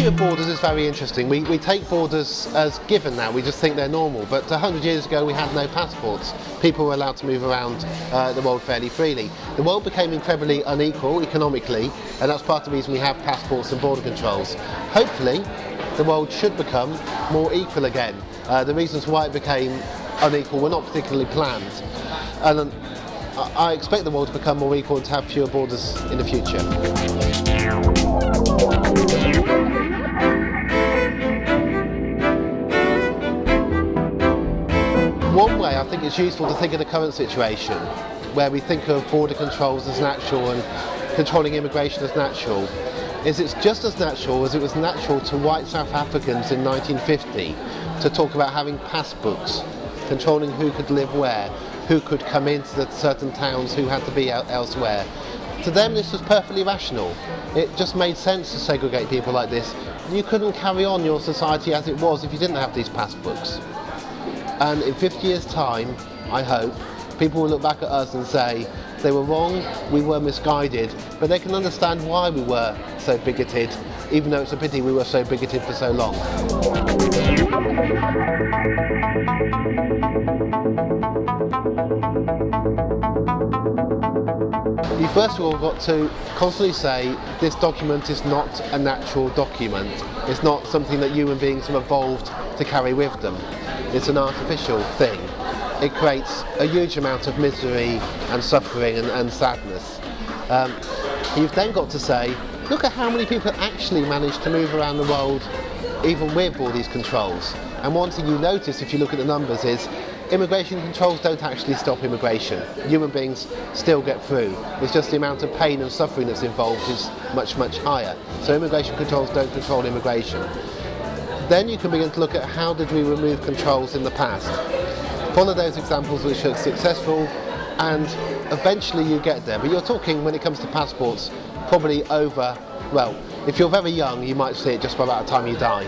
issue of borders is very interesting. We take borders as given now, we just think they're normal, but 100 years ago we had no passports. People were allowed to move around the world fairly freely. The world became incredibly unequal economically, and that's part of the reason we have passports and border controls. Hopefully, the world should become more equal again. The reasons why it became unequal were not particularly planned, and I expect the world to become more equal and to have fewer borders in the future. One way I think it's useful to think of the current situation, where we think of border controls as natural and controlling immigration as natural, is it's just as natural as it was natural to white South Africans in 1950 to talk about having passbooks, controlling who could live where, who could come into the certain towns, who had to be elsewhere. To them this was perfectly rational. It just made sense to segregate people like this. You couldn't carry on your society as it was if you didn't have these passbooks. And in 50 years' time, I hope, people will look back at us and say, they were wrong, we were misguided, but they can understand why we were so bigoted, even though it's a pity we were so bigoted for so long. You first of all got to constantly say, this document is not a natural document. It's not something that human beings have evolved to carry with them. It's an artificial thing. It creates a huge amount of misery and suffering and sadness. You've then got to say, look at how many people actually manage to move around the world even with all these controls. And one thing you notice if you look at the numbers is immigration controls don't actually stop immigration. Human beings still get through. It's just the amount of pain and suffering that's involved is much, much higher. So immigration controls don't control immigration. Then you can begin to look at how did we remove controls in the past. Follow those examples which are successful, and eventually you get there. But you're talking, when it comes to passports, probably over, well, if you're very young, you might see it just by about the time you die.